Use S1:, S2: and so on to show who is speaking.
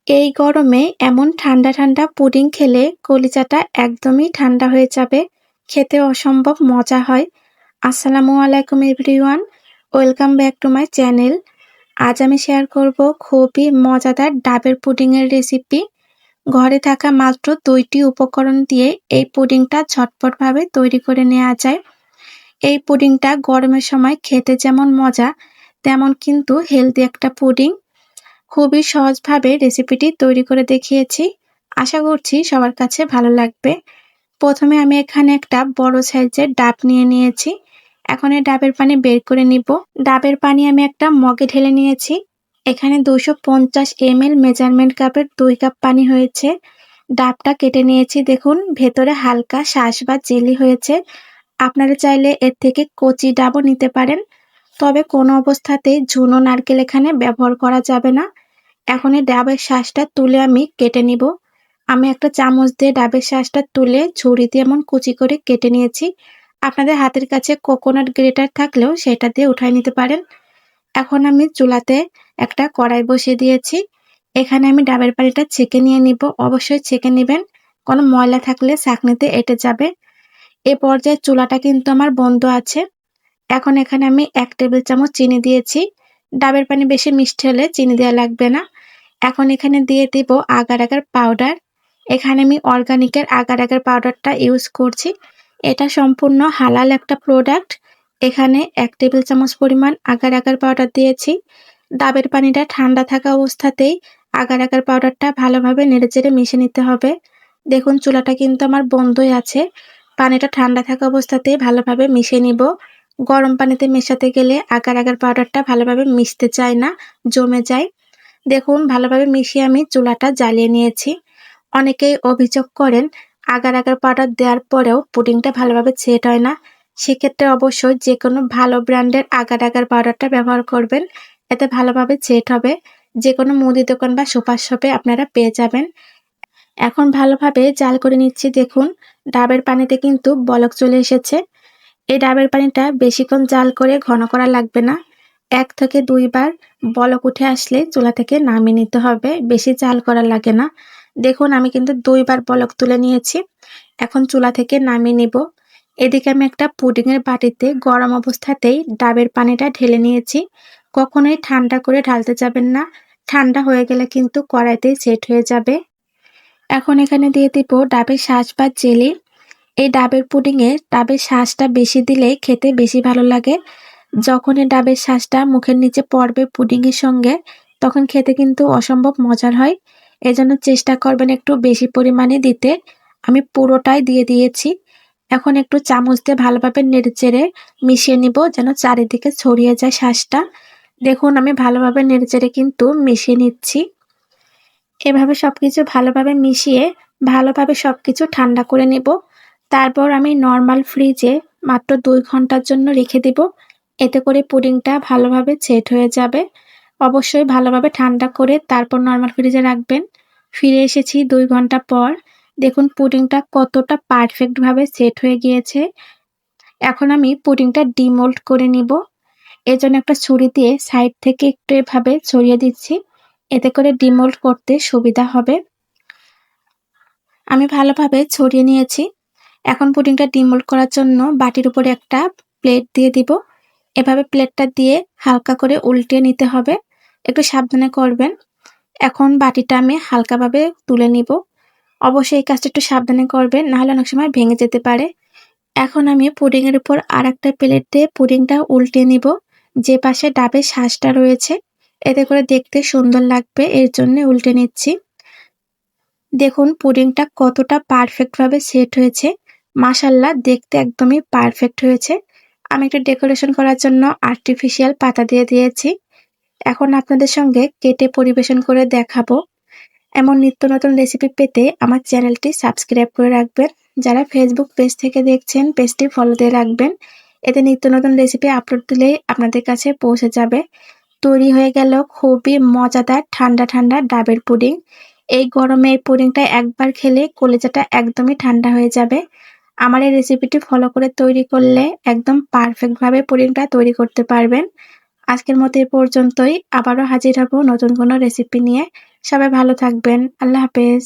S1: এই গরমে এমন ঠান্ডা ঠান্ডা পুডিং খেলে কলিজাটা একদমই ঠান্ডা হয়ে যাবে। খেতে অসম্ভব মজা হয়। আসসালামু আলাইকুম everyone, welcome back to my channel. আজ আমি শেয়ার করব খুবই মজাদার ডাবের পুডিংয়ের রেসিপি। ঘরে থাকা মাত্র 2টি উপকরণ দিয়ে এই পুডিংটা ঝটপটভাবে তৈরি করে নেওয়া যায়। এই পুডিংটা গরমের সময় খেতে যেমন মজা, তেমন কিন্তু হেলদি একটা পুডিং। খুবই সহজভাবে রেসিপিটি তৈরি করে দেখিয়েছি। আশা করছি সবার কাছে ভালো লাগবে। প্রথমে আমি এখানে একটা বড় সাইজের ডাব নিয়ে নিয়েছি। এখন এই ডাবের পানি বের করে নিব। ডাবের পানি আমি একটা মগে ঢেলে নিয়েছি। এখানে 250 ml মেজারমেন্ট কাপের 2 কাপ পানি হয়েছে। ডাবটা কেটে নিয়েছি, দেখুন ভেতরে হালকা শাঁস বা জেলি হয়েছে। আপনারা চাইলে এর থেকে কচি ডাবও নিতে পারেন, তবে কোনো অবস্থাতেই ঝুনো নারকেল এখানে ব্যবহার করা যাবে না। এখন এই ডাবের শাঁসটা তুলে আমি কেটে নিব। আমি একটা চামচ দিয়ে ডাবের শাঁসটা তুলে ছুরি দিয়ে এমন কুচি করে কেটে নিয়েছি। আপনাদের হাতের কাছে কোকোনাট গ্রেটার থাকলেও সেটা দিয়ে উঠায় নিতে পারেন। এখন আমি চুলাতে একটা কড়াই বসিয়ে দিয়েছি। এখানে আমি ডাবের পানিটা ছেঁকে নিয়ে নিব। অবশ্যই ছেঁকে নেবেন, কোনো ময়লা থাকলে ছাঁকনিতে এঁটে যাবে। এ পর্যায়ে চুলাটা কিন্তু আমার বন্ধ আছে। এখন এখানে আমি 1 টেবিল চামচ চিনি দিয়েছি। ডাবের পানি বেশি মিষ্টি হলে চিনি দেওয়া লাগবে না। এখন এখানে দিয়ে দিব আগার আগার পাউডার। এখানে আমি অর্গানিকের আগার আগার পাউডারটা ইউজ করছি। এটা সম্পূর্ণ হালাল একটা প্রোডাক্ট। এখানে 1 টেবিল চামচ পরিমাণ আগার আগার পাউডার দিয়েছি। ডাবের পানিটা ঠান্ডা থাকা অবস্থাতেই আগার আগার পাউডারটা ভালোভাবে নেড়েচেড়ে মিশিয়ে নিতে হবে। দেখুন চুলাটা কিন্তু আমার বন্ধই আছে। পানিটা ঠান্ডা থাকা অবস্থাতেই ভালোভাবে মিশিয়ে নিব। গরম পানিতে মেশাতে গেলে আগার আগার পাউডারটা ভালোভাবে মিশতে চায় না, জমে যায়। দেখুন ভালোভাবে মিশিয়ে আমি চুলাটা জ্বালিয়ে নিয়েছি। অনেকেই অভিযোগ করেন আগার আগার পাউডার দেওয়ার পরেও পুডিংটা ভালোভাবে সেট হয় না। সেক্ষেত্রে অবশ্যই যে কোনো ভালো ব্র্যান্ডের আগার আগার পাউডারটা ব্যবহার করবেন, এতে ভালোভাবে সেট হবে। যে কোনো মুদি দোকান বা সুপার শপে আপনারা পেয়ে যাবেন। এখন ভালোভাবে জাল করে নিচ্ছি। দেখুন ডাবের পানিতে কিন্তু বলক চলে এসেছে। এই ডাবের পানিটা বেশিক্ষণ জাল করে ঘন করা লাগবে না। 1 থেকে 2 বার বলক উঠে আসলে চুলা থেকে নামিয়ে নিতে হবে। বেশি জাল করা লাগে না। দেখুন আমি কিন্তু 2 বার বলক তুলে নিয়েছি। এখন চুলা থেকে নামিয়ে নিব। এদিকে আমি একটা পুডিংয়ের বাটিতে গরম অবস্থাতেই ডাবের পানিটা ঢেলে নিয়েছি। কখনোই ঠান্ডা করে ঢালতে যাবেন না। ঠান্ডা হয়ে গেলে কিন্তু কড়াইতেই সেট হয়ে যাবে। এখন এখানে দিয়ে দিব ডাবের শাঁস বা জেলি। এই ডাবের পুডিংয়ে ডাবের শাঁসটা বেশি দিলে খেতে বেশি ভালো লাগে। যখন এই ডাবের শাঁসটা মুখের নিচে পড়বে পুডিংয়ের সঙ্গে, তখন খেতে কিন্তু অসম্ভব মজার হয়। এজন্য চেষ্টা করবেন একটু বেশি পরিমাণে দিতে। আমি পুরোটাই দিয়ে দিয়েছি। এখন একটু চামচ দিয়ে ভালোভাবে নেড়েচেড়ে মিশিয়ে নিব, যেন চারিদিকে ছড়িয়ে যায় শাঁসটা। দেখুন আমি ভালোভাবে নেড়েচেড়ে কিন্তু মিশিয়ে নিচ্ছি। এভাবে সবকিছু ভালোভাবে মিশিয়ে ভালোভাবে সবকিছু ঠান্ডা করে নেব। তারপর আমি নরমাল ফ্রিজে মাত্র 2 ঘন্টার জন্য রেখে দিব। এতে করে পুডিংটা ভালোভাবে সেট হয়ে যাবে। অবশ্যই ভালোভাবে ঠান্ডা করে তারপর নরমাল ফ্রিজে রাখবেন। ফিরে এসেছি 2 ঘন্টা পর। দেখুন পুডিংটা কতটা পারফেক্ট ভাবে সেট হয়ে গিয়েছে। এখন আমি পুডিংটা ডিমোল্ড করে নিব। এজন্য একটা ছুরি দিয়ে সাইড থেকে একটু এভাবে ছড়িয়ে দিচ্ছি। এতে করে ডিমোল্ড করতে সুবিধা হবে। আমি ভালোভাবে ছড়িয়ে নিয়েছি। এখন পুডিংটা ডিমোল্ড করার জন্য বাটির উপরে একটা প্লেট দিয়ে দিব। এভাবে প্লেটটা দিয়ে হালকা করে উল্টে নিতে হবে। একটু সাবধানে করবেন। এখন বাটিটা আমি হালকাভাবে তুলে নিব। অবশ্যই এই কাজটা একটু সাবধানে করবেন, নাহলে অনেক সময় ভেঙে যেতে পারে। এখন আমি পুডিংয়ের উপর আরেকটা প্লেট দিয়ে পুডিংটা উল্টে নিব। যে পাশে ডাবের শাঁসটা রয়েছে, এতে করে দেখতে সুন্দর লাগবে, এর জন্য উল্টে নিচ্ছি। দেখুন পুডিংটা কতটা পারফেক্ট ভাবে সেট হয়েছে। মাশাআল্লাহ, দেখতে একদমই পারফেক্ট হয়েছে। আমি একটু ডেকোরেশন করার জন্য আর্টিফিশিয়াল পাতা দিয়ে দিয়েছি। এখন আপনাদের সঙ্গে কেটে পরিবেশন করে দেখাবো। এমন নিত্য নতুন রেসিপি পেতে আমার চ্যানেলটি সাবস্ক্রাইব করে রাখবেন। যারা ফেসবুক পেজ থেকে দেখছেন, পেজটি ফলো দিয়ে রাখবেন। এতে নিত্য নতুন রেসিপি আপলোড দিলেই আপনাদের কাছে পৌঁছে যাবে। তৈরি হয়ে গেল খুবই মজাদার ঠান্ডা ঠান্ডা ডাবের পুডিং। এই গরমে এই পুডিংটা একবার খেলে কলিজাটা একদমই ঠান্ডা হয়ে যাবে। আমার এই রেসিপিটি ফলো করে তৈরি করলে একদম পারফেক্ট ভাবে পুডিংটা তৈরি করতে পারবেন। আজকের মতো এ পর্যন্তই। আবারও হাজির হব নতুন কোনো রেসিপি নিয়ে। সবাই ভালো থাকবেন। আল্লাহ হাফেজ।